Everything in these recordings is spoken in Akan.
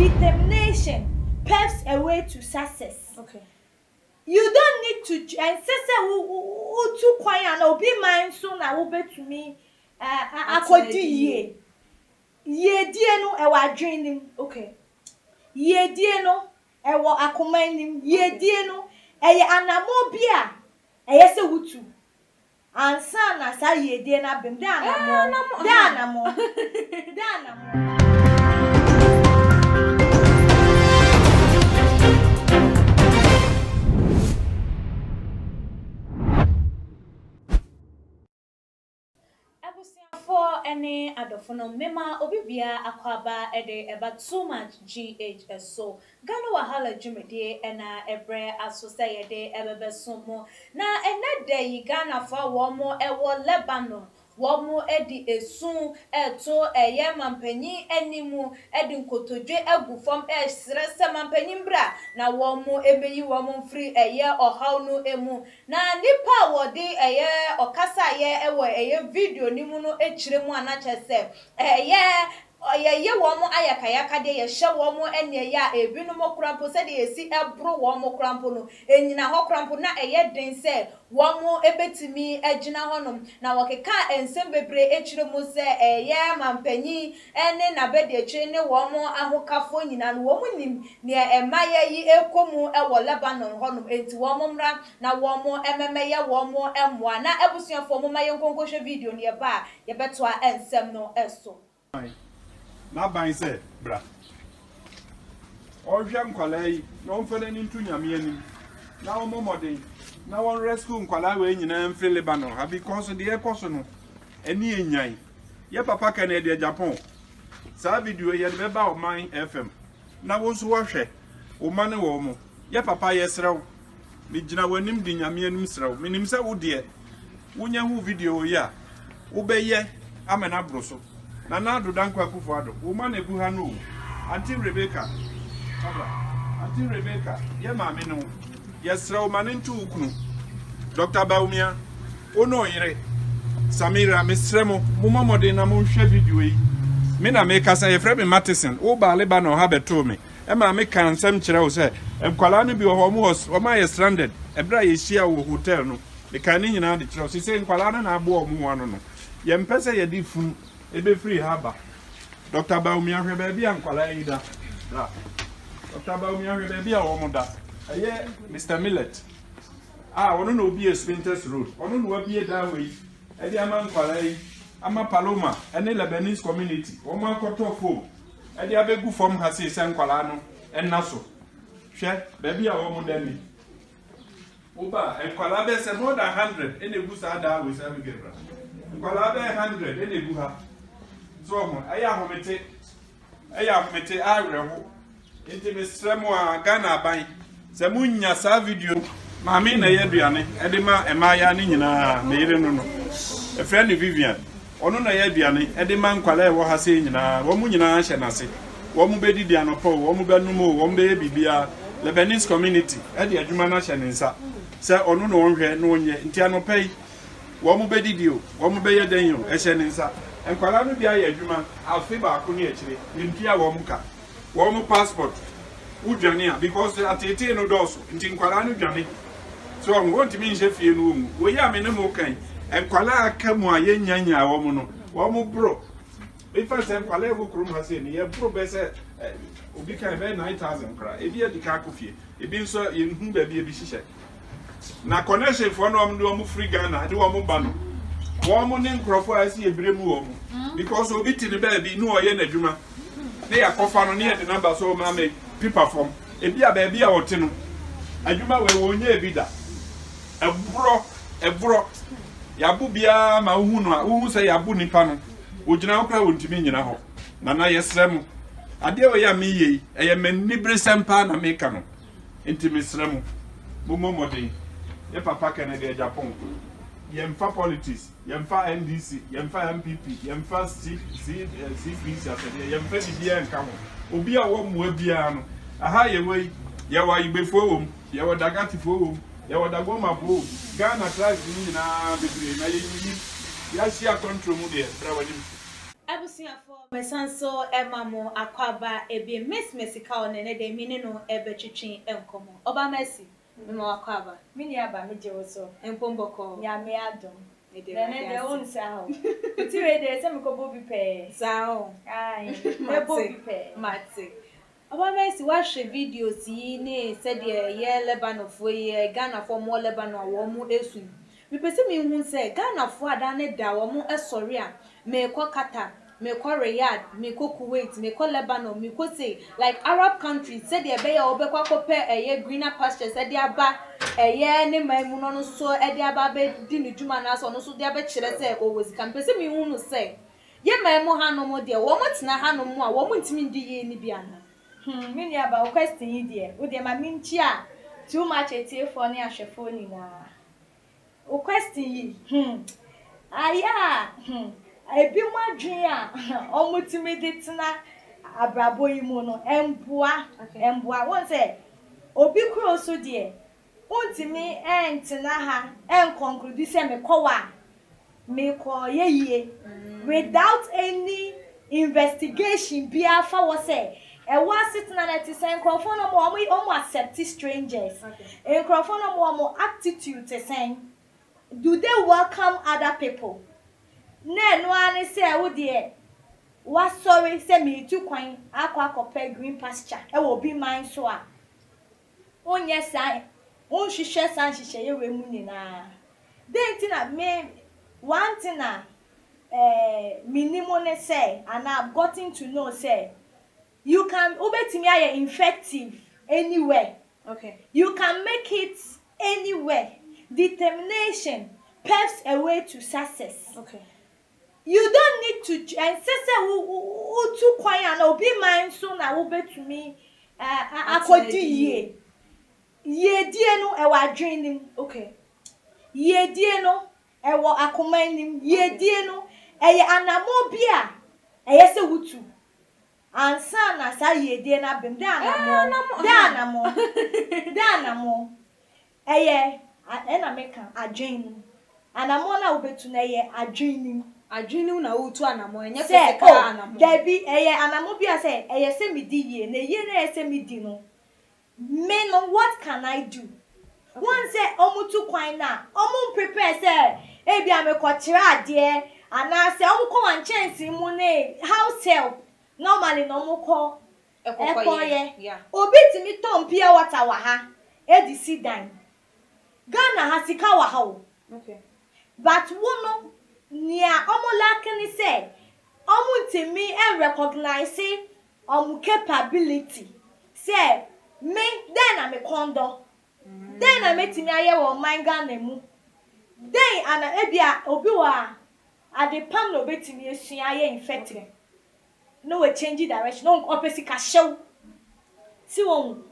determination paves a way to success. Okay. You don't need to and say who too quiet and be mind soon I will bet to me akodi ye die no e wa adwenim. Okay. Ye die no e wo akomanim. Ye die no e ye anamo bia e ye se wutu ansa na sa ye die na bem da anamo for any adofono mema obibia akwaba ede eba too much GHS so Ghana wahala jumedie ena ebre asosayede ebebesomo na enede yi Ghana for womo ewo Lebanon womo edi esun eto eye mampanyi enimu edi nkotodwe agufom srese mampanyi mbra na womo ebeyi womo free eye ohawnu emu na nipa wodi eye okasa ye ewo eye video nimu no echiremu anachese ye womo ayakayaka de ye hye womo ene ya ebinu mokrampo se de esi ebro womo krampo no enyina ho krampo na eye den se womo ebetimi agina honom na wokeka ensem bebre echiremu se mampanyi ene na bede echi ne womo ahokafo nyina no womo nim ne emaye yi ekomu ewo Lebanon honom enti womo mra na womo ememeye womo emwa na ebusuafo mo maye nkonkohwe video ne ba ye betoa ensem no eso na ban se bra ohwe nkwala yi na onfele ni ntu nyame anim na omomoden na won rescue nkwala we nyina mfre Lebanon ha because de ekoso no eni enyan ye papa kan e de Japan sa video ye de ba oman FM na wo so wohwe o mane wo mo ye papa ye srew mi gina wanim di nyame anim srew minim se wo de wonya hu video ya wo be ye amena broso na do dankwa kufu ado woman ebu ha no Auntie Rebecca ye ma me no yesra woman ntu ukunu Dr. Baumia ono yire Samira mesremo momode na mo hwe video yi me na me kasa ye frɛ me Mattison wo ba Lebanon ha beto me e ma me kan sam kyerɛ wo sɛ enkwala no bi wo ho ma ye stranded e bra ye hia wo hotel no de kan ni nyina de kyerɛ wo sɛ enkwala no na abo o mu ano no ye mpɛsɛ ye di fun ebe free haba Dr. Baumia hwe ba bia nkwala yi da Dr. Baumia hwe ba bia wo mo da aye Mr. Millet ono no obi Spinters Road ono no abi da we e di ama nkwala yi ama Paloma ene Lebanese community wo ma akoto fo e di abegu fom ha se nkwala no enna so hwe ba bia wo mo da ni oba nkwala be se more than 100 ene gu sa da we sa we gebra nkwala be 100 ene gu ha so mo aya homete awreho enti mesremo a Ghana ban se munya sa video maami na ye aduane e de ma emaya ne nyina me yire no no e friend Vivian ono na ye aduane e de ma nkwala e wo ha se nyina wo mu nyina hye na se wo mu bedidi anopo wo mu benumo wo mu be bibia Lebanese community e de adwuma na hye ne nsa se ono no wonhwe no onye nti anopai wo mu bedidi o wo mu be ye den o e hye ne nsa enkwala no bia ye adwuma afi ba ko ne akire ntia wo mu ka wo mu passport udwane a because atete no doso nti nkwala no dwane so I'm going to mean Jeffy no we ya me no mo kan enkwala aka mu aye nyanya wo mu no wo mu bro if I say enkwala e go krum ha se ni ye bro be se obi kan be 9000 kra e bi adika akofie e bi nso ye hu ba bi e bi hihye na connection for no am free Ghana de wo mu ba no wo mu ne nkrofo asi ebrem wo mu because obi ti ne ba bi no oye na dwuma ne yakofa no ne ye de number so ma me people from e bi a ba bi a wote no adwuma we wonye ebida ebro yabu bia ma hu no a hu se yabu nipa no ogina okra wontimi nyina ho na yesrem ade o ya me yi eye manibre sempa na me ka no intimi srem momodin ye papa Kennedy Japan yemfa politics yemfa NDC yemfa MPP yemfa CPC asede yemfa bibia nka ho obi a wo mu abia no aha ye wei ye wa igbefo wom ye wa dagatifo wom ye wa dagoma fo Ghana class ni na bebre na ye yi ya share control mu de bra wani Abusuafo mesanso emamo akwaba ebi Miss Mesika onene de mini no ebetwetwen enkomo. Oba Mercy, mema akwaba. Mini aba me je so. Empomboko. Nyame adom. Nene de unsa ho. Ti we de se me ko bobi pe. Sao. Ai, me bobi pe. Mate. Oba Mercy wahwe videos yi ne se de ye Lebanon fo ye Ghana fo mo Lebanon wo mu esu. Me pese me hu se Ghana fo ada ne da wo mu esori a me kwa Qatar, me kwa Riyadh, me kwa Kuwait, me kwa Lebanon, me kwa say like Arab countries said they be obekwa kope greener pastures said they aba ne maimu no so e dey aba be di ne dwuma na so no so dey aba kire say o wozi kan pese me hu no say ye maimu hanom mo dey wo mo tena hanom mo a wo mo ntimi ndi ye ni bia na Mini aba question yi de. Wo de ma minchi a too much etiefo ne ahwefo ni na. O question yi. Aya. Ebi mu adwen a omutimi de tena abrabo yi mu no emboa won say obi kuro so de untimi entena ha conclude say me kowa me ko yeye without any investigation bia fa wo say e wa sitna na ti say crofon no mo accept strangers crofon no mo attitude te say do they welcome other people na no ani say wo de wa sorry say me tu kwan akwa green pasture e wo bi man so a onye san on hwehwe san hwehwe ye we mu nyina then tina me one thing na minimum ne say and I've gotten to know say you can obetimi aye effective anywhere. Okay. You can make it anywhere. Determination paves a way to success. Okay. You don't need to and say who too quiet and obi mind so na wo betumi akodi ye die no e wa adwenim. Okay. Ye die no e wo akomanim. Ye die no e ye anamo bia e ye se wutu ansa na sa ye die na bem de anamo e ye na meka adwenim anamo na wo betu na ye adwenim na utu anamo enye physical anamo debi eye anamo bia say eye se mi di ye na ye na eye se mi di no me no what can I do? Okay. One say omutu kwan na omu prepare say e bia me ko kire ade ana say omu ko wan chance mu ne house help normally no mu ko ekoye obi timi ton pia water wa ha e di sidan Ghana ha sika wa ha o okay but wono nia omu lakini say omu ntimi e recognize omu capability say me then na me kondo then na metimi aye wo man Ghana mu then ana ebia obi wa adepam no betimi esua aye infective no we change direction no opesika hyew si won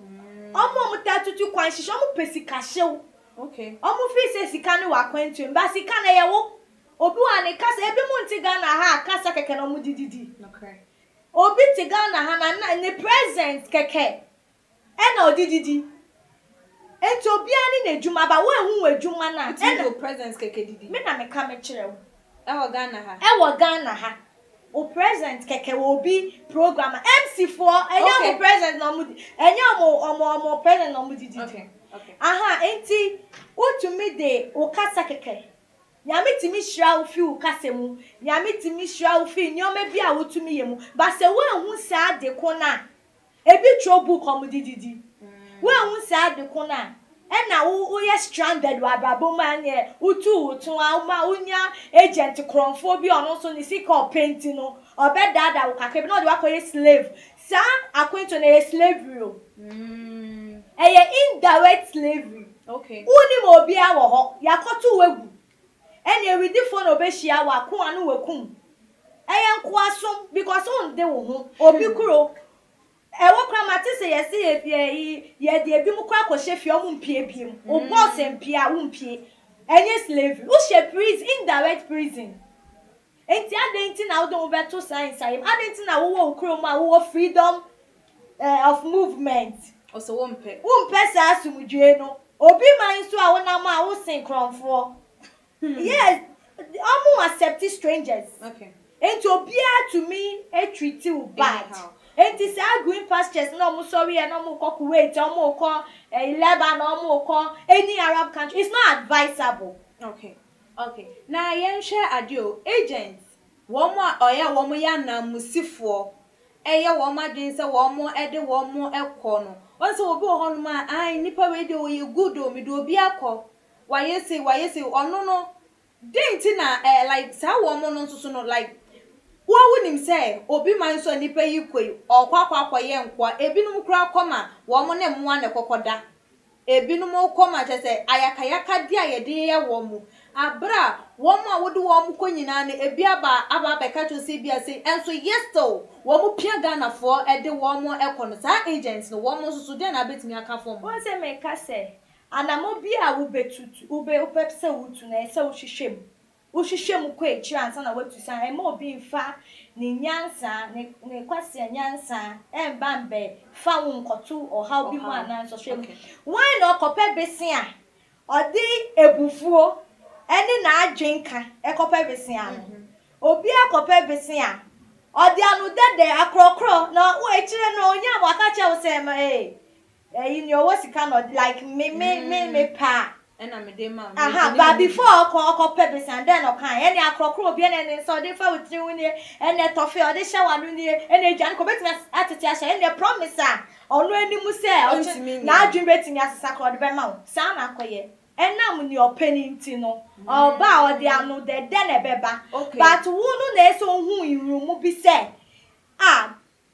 omu tatutu kwan hyew omu pesika hyew okay omu fi se sika ne wa kwantu mba sika na ye wo obi wa ne kasa ebi mu nti Ghana ha kasa keke no mu dididi okay obi ti Ghana ha na ne present keke ena odididi ento obi ani na djuma ba wo ehu adwuma na ena presence keke didi me na me ka me kire wo e wo Ghana ha o present keke wo bi program MC4 enye o present no mu enye o present no mu dididi okay aha enti otumi de o kasa keke nyame timi hira wo fi wo kasa mu nyame timi hira wo fi nyoma bi a wotumi ye mu ba se wo ehu sa de ko na ebi tro book om dididi wo ehu sa de ko na e na wo ye stranded wa brabo man ye utu ma unya agent kronfo bi ono so ni sika painting no obedada wo kaka bi no de wakoye slave sa akwento na slavery o eye indirect slavery okay uni mo obi a wo ho yakoto wegu ene ewidi fo na obehia wa ko anu wekum eye nko asom because on de wo ho obi kuro ewo kra mate se yesi ye de ebi mu kra ko hyefi o mu mpie biem o boss empia wo mpie enye slavery wo she prison indirect prison enti adenti na wo do beto science ayem adenti na wo kuro ma wo freedom of movement also wo mpe sa asumdwe no obi man so a wo na ma wo sin kronfo yes omu accept strangers okay enti obia to me e treat you bad enti say green pastures no mo sorry e no mo ko Kuwait o mo ko Lebanon o mo ko any Arab country it's not advisable. Okay. Na yenhwe adio agents womo oya womo ya na musifo eye womo adwen se womo ede womo ekọ no onse obi ohonu ma ai nipa we de oye good o mi do obi akọ wayese ono no denti na like sa womo no nso no like wo wunim se obi man so nipa yi koi okwa ye nkwa ebinum kura akoma womo ne mmoa ne kokoda ebinum okoma chese ayakayaka dia ye de ye womo abra womo awodu womo ko nyina ne ebi aba beka to se bia se enso yesto womo pia Ghana for ede womo ekono sa agents no womo so de na betimi aka form won se me ka se anamo bia wo betutu upepse wutu na se wo hwehwem ko echi ansa na watu san e ma obi mfa ni nyansa ne kwase nyansa embambe fa wo nkoto o ha obi mu anan so hwem why no kope besia odi ebufuo eni na adwenka ekope besia no obi akope besia odi anu dede akrokro na wo echire no onya waka che wo se you know what you cannot like me pa and I'm a dema. But before I purpose and then okay, any akrokro bi and so they for with you and the toffee or the shower and the jan ko betime atete asha and the promise onu animu say na adwin betime asakro de be ma sa na akoye enam ni openi nti no oba odi anu de na beba but wonu na eso hu irumu bi say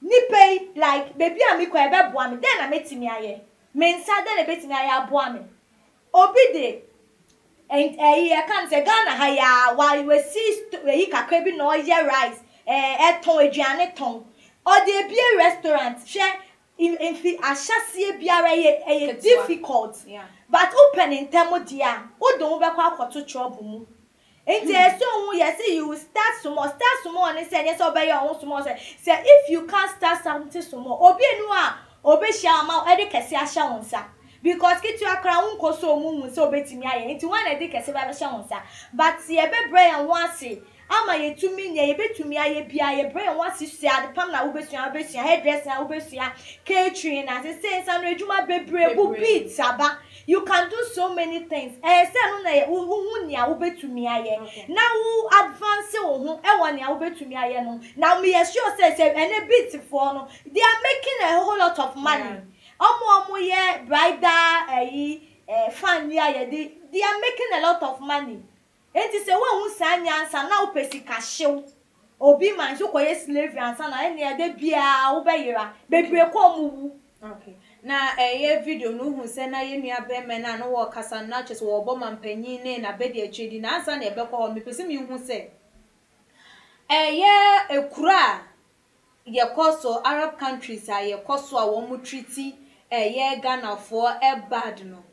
ni pay like baby amiko ebe boa me then na metimi aye me nsa then na betimi aye aboa me obi de I can say Ghana ha ya while we see we kakra bi no ye rice eton aduane ton or dey be a restaurant share in ahyasie biara ye difficult but opening temo dia o don be kwa akoto trouble mu enti eso hu yes you start small and say yes obey your own small say if you can't start something small obi enu a obi hia ma e de kese ahya wonsa because kitu akra unko so mu so betimi aye enti wan e de kese ba be hia wonsa but ye be brain wonse ama ye tumi nya ye betumi aye bia ye brain wonse sia de pam na wo besua hairdresser na wo besua catering na say sanu ejuma bebre bu beat aba. You can do so many things. Say no na hu nia wo betumi aye. Na wo advance wo hu e wo nia wo betumi aye no. Now me sure say any beat for no. They are making a whole lot of money. Omo ye bridal fan ya they are making a lot of money. Enti say wo hu sanyansa na wo pesika hyew. Obi man so koye slavery ansa na ene de bia wo beyira. Bebre ko mu. Okay. Na video no hu se na ye nua be me na no wo kasa na chese wo bo mampanyin ne na be de achedi na ansa na ebekọ ho me pese mi hu se ekura ye koso Arab countries a ye koso a wo mu treaty ye Ghana for bad no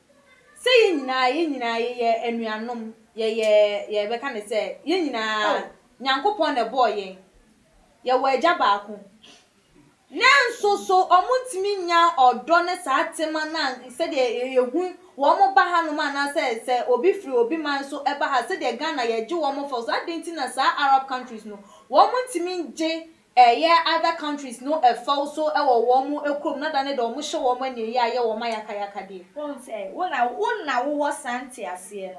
se ye nyina ye enuanom ye be kan se ye nyina nyankopon na boy ye wo agya baako nanso so omuntimi nya odo ne saatima na se de yehu wo mo ba ha no ma na se obi free obi man so eba ha se de Ghana ye gi wo mo for so adenti na sa Arab countries no wo muntimi je other countries no fall so wo mo ekrom na da ne de wo mo hye wo mo ne ye wo ma yakayaka de won say wona wo santi ase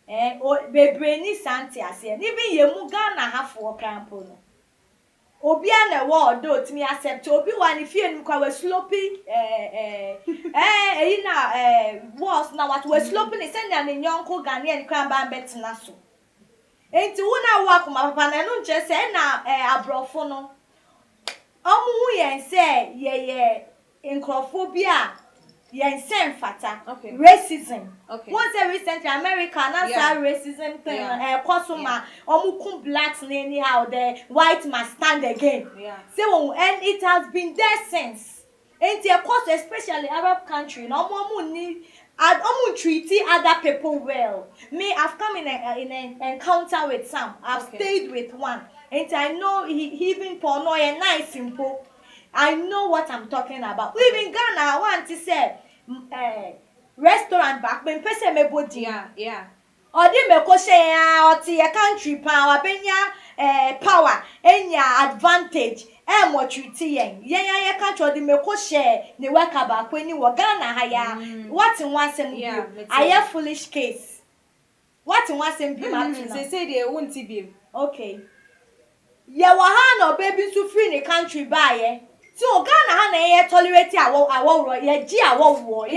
no o bebre ni santi ase ni bi ye mu Ghana ha for campo no obi ana wo odo otimi accept obi wa ni fie nu kwa we sloppy was na what we sloppy ni send na nyonko Ghanaian kran ba betina so enti wona wo akoma papa na no nche se na abrofo no omu hu yen se ye encrophobia yen sen fata racism once recently America na say racism thing kosoma omu blacks anyhow the white must stand again say and it has been there since and of course especially Arab country no omu ni omu treaty other people well. Me I've come in an encounter with some. I've stayed with one and I know he even porno and nice simple. I know what I'm talking about. Even Ghana, I want to say, restaurant back when person me body. Yeah. Or they me ko say or ti a country pa or benya power enya advantage mo treaty yen ya ka cho de meko share ne worker ba ko ni wo Ghana ha ya what in one sem bi aye foolish case what in one sem bi ma say dey won't be okay ye wa ha no baby so free in the country ba ye ti o Ghana ha na ye tolerate awo ye gi awo wo ye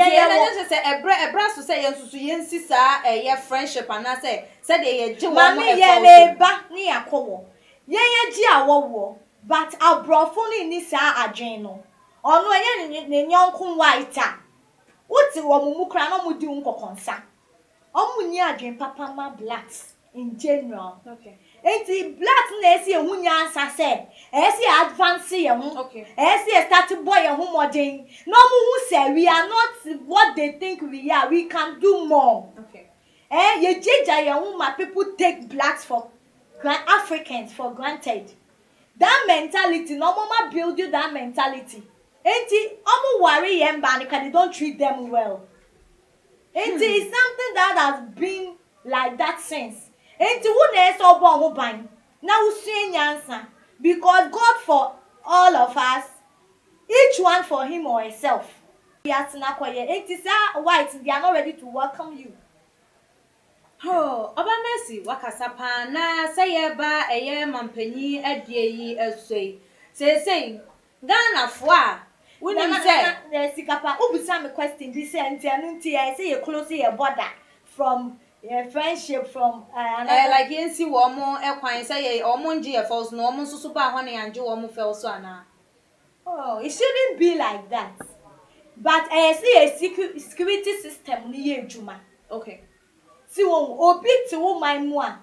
say ebra so say yensusu yensi sa ye friendship ana say dey ye gi wo mo e ye le ba ni yakowo ye gi awo wo but abrofo ni sa adwen no ono enye ne nyonkun white a wuti wo mumu kra no mudi nkokonsa omu ni adwen papa ma blacks in general okay enti black na esi ehunya ansa se esi advance ye hu esi start boy ye hu modern no mu hu say we are not what they think we are, we can do more okay ye jeja ye hu ma people take blacks for Africans for granted. That mentality no mama build you that mentality enti omu worry ye mba ni they don't treat them well enti it's something that has been like that since. Enti who na eso bo ho ban na usue nyansa because God for all of us, each one for him or herself. Yatina koye enti sa white they are not ready to welcome you. Oh, Oba Mercy wakasapa na say ba eye mampanyi adie yi asoi. Say Ghana fo a woni say na sikapa obusa me question this enti anu nti I say you close your border from friendship from like yensi wo mo ekwan say ye omo nje ye false no omo susu ba ho na anje wo mo fel so ana. Oh, it shouldn't be like that. But I see a security system ni ye juma. Okay. See won obi ti wo man mu a.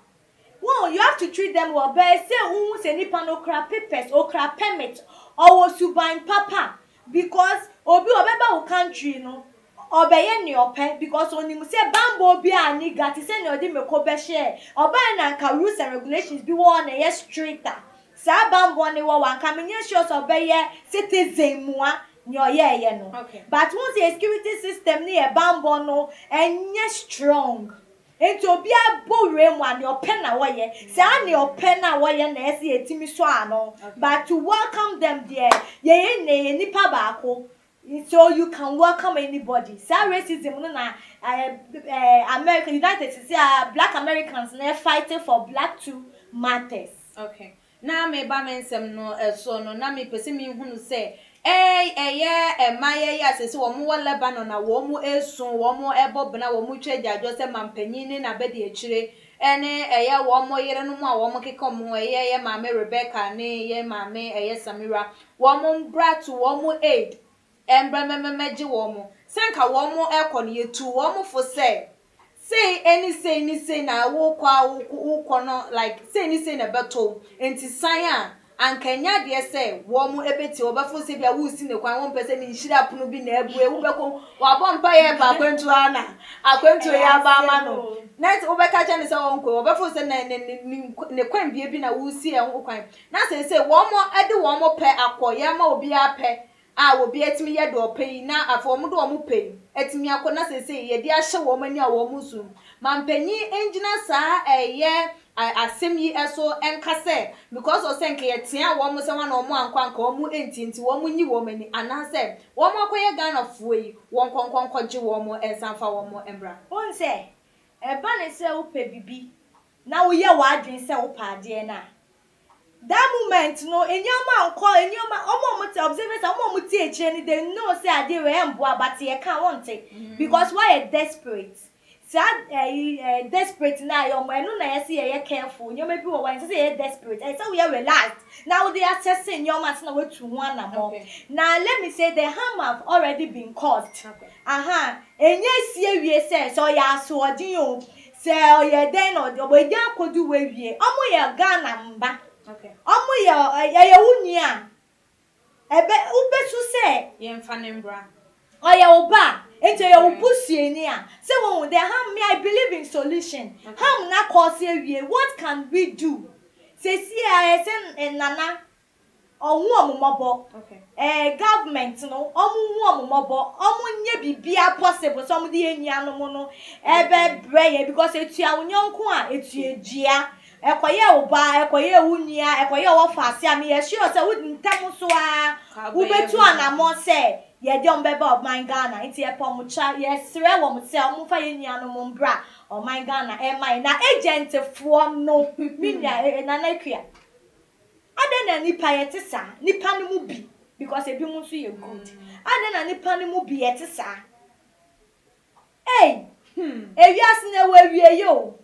Well, you have to treat them well. But say who say nipa no kra papers or kra permit or wo suban papa because obi obeba wo country no obeye ni ope because onimu say bambo obi ani gati say no di meko be share oba na ka rules and regulations bi wo na yes stricter sa bambo ni wo wan ka menye sure so obeye citizen mu a ni oyeye no but once the security system ni e bambo no enye strong enti obi abore mu ani ope na wo ye sa ni ope na wo ye na ese etimi so ano but to welcome them there ye nipa ba ako. So you can welcome anybody. So racism no na America United States black Americans na fighting for black to matters. Okay. Na me ba mensem no so no na me pese me hunu say maye ya sese wo mo Lebanon na wo mo esun wo mo ebobna wo mo twajajo se mampanyin ni na bede akire ene wo mo yere no mo a wo mo kekom ho ye mama Rebecca ne ye mama Samira wo mo brat wo mo aid embrememmeji wo mo senka wo mo ekọ ne yetu wo mo fo say any say na wo kwa no like say na beto enti san a ankanya de say wo mo ebeti obafo se bia wo si ne kwan wo mpese ni nhira pono bi na ebu ewu beko wa bo mpa ye ba akwantu ana akwantu ya ba ama no net obeka cha ne se wo nko obafo se ne kwan bi na wo si e wo kwan na say wo mo ade wo mo pe akoya ma obi ape obi etimi ye do pay na afo mo do mo pay etimi akona sese ye di ahye wo mani a wo musu mampanyi engina sa asem yi eso enkase because o senke ye tia wo mo se wana o mo ankwanka o mo entinti wo mo nyi wo mani anase wo mo akoye Ghana fo yi won konkwankwaje wo mo ensanfa wo mo embra Won se ba ne se wo pe bibi na wo ye wa adwen se wo pa ade na that moment no enyoma omo observers omo muti eche ni they know say ade we embo abate ye kan won te because why a desperate sad desperate na yo mo enu na ye say ye careful nyoma bi wo wan say ye desperate say we are relaxed now they assessing nyoma say na we tu ho anamo now let me say the harm have already been caused enye sie wie say so ya so odin o say o ye den o bo dia kodu we wie omo ye Ghana mba omo ye wuni a ebe ubesu se ye mfa ne mbra oya oba ente ye obusie ni a say won the harm me I believe in solution harm na cause wie what can we do say see say nana ohu omumobo government no omu omumobo omu nye bibia possible so omu de enyi anom no ebe breye because etua wonyonko a etua dua ekoye oba ekoye unia ekoye wo fase am ye sure say wo ntam so a wo betu anamo say ye de ombeba of my Ghana iti e pom cha ye sere wo mse o mfa ye nua no mbra o my Ghana e my na agent fo no minia na na kua ade na nipa ye tesa nipa no mu bi because ebi mu so ye good ade na nipa no mu bi ye tesa ewiase na wawie yo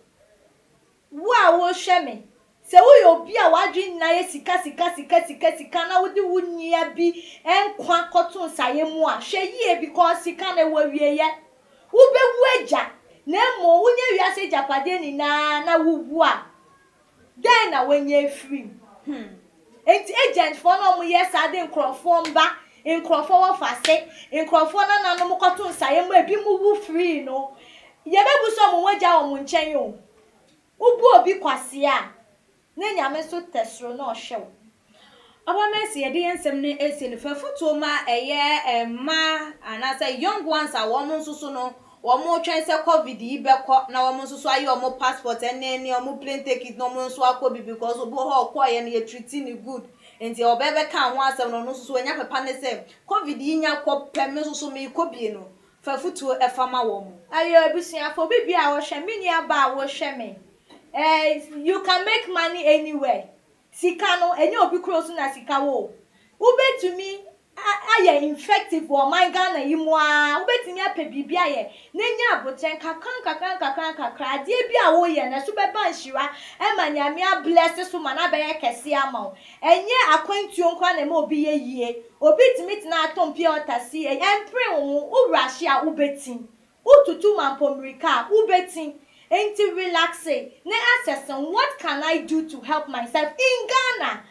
wa wo hweme se wo yo bi a wadwe na ye sika na wodi wunia bi enkwa koto nsaye mu a hwe yie because sika na wawie ye wo bewu agya na mo wunya wiase japade ni na wuwu a den na wenye free enti agent for no mo yes ade nkrofo mba nkrofo wo fase nkrofo na nanom koto nsaye mu ebi mu wu free no ye bebu so mo wagya wo nchen yo ubu obi kwase a na nyame so tesro na ohwew aba mesi ye de ensem ne esi ne fafuto ma eye ma anasa young ones a wo mo nsusu no wo mo twen se covid yi bekọ na wo mo nsusu aye wo mo passport ene wo mo plane ticket no mo nsusu akobi because obo ho ọkọ ye treating good enti obebe kan ho asem no nsusu anya papa ne se covid yi nya kọ pem nsusu me kobi no fafuto efama wo mo ayo abusia fo bibia wo hwe mini aba wo hwe me you can make money anywhere sika no enye obi cross na sika wo ubetumi aye infective for my Ghana yimwa ubetumi ape bibia ye nenya aboten kakra de bia wo ye na so beba nhira ema nyame a bless so mana be ye kese ama enye akwantuo nkwa na me obi ye yie obi timi tina atompi otasi empre wo urashia ubetin ututu mampomrika ubetin ain't relaxing na assess what can I do to help myself in Ghana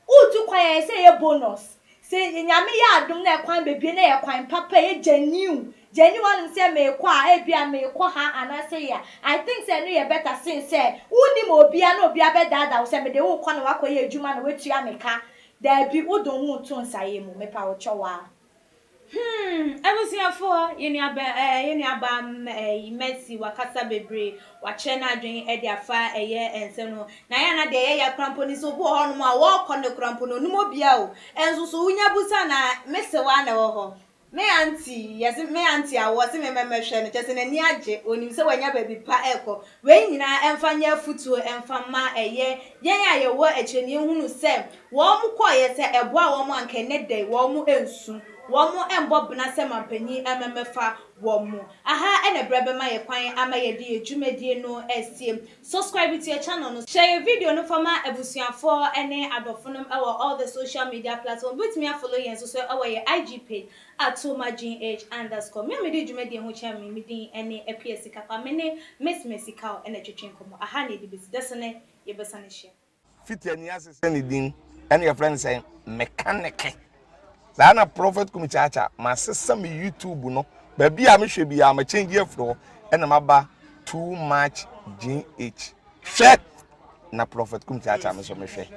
utu kwaya say a bonus say nyame ya adom na ekwan bebie na ekwan papa ye genuine say me kwa e bia me kwa ha ana say ya I think say no ye better since say uni mo bia na obi abeda da say me de wo kwa na wakoye adwuma na wetua meka da bi wodon hu to nsaye mu me pa wo chowa Ebusiafo yeni aba Messi wakasa bebre wache na adwen e de afa eye ensem no na ya na de ye ya krampo ni so bo ho no ma wo kọ ne krampo no numo bia o enso so unya busa na Messi wa na wo ho me auntie awo se me hwe no chese na ni age onim se wanya ba bi pa eko we nyina emfanya futuo emfama eye yen ya ye wo echeni hunu se wo mu koye se ebo a wo mu anka ne dai wo mu ensu womo embo bna se mampanyi ememefa womo aha ene brebe ma ye kwan ama ye de edwumadie no esie subscribe to your channel no share your video no forma ebusuafo ene adofonom ewo all the social media platforms with me follow yen so ewo ye IG page @tomagnh_ me de edwumadie ho cha me din ene APS kapa me ne Miss Mesika ene twetwen komo aha ne de besi desene ye besane hye fitiani asese ne din ene your friend say mechanic Zana prophet kumichacha ma sesa me YouTube no ba bia me hwe bia ma change afro ena maba too much GH hwe na prophet kumichacha me so me hwe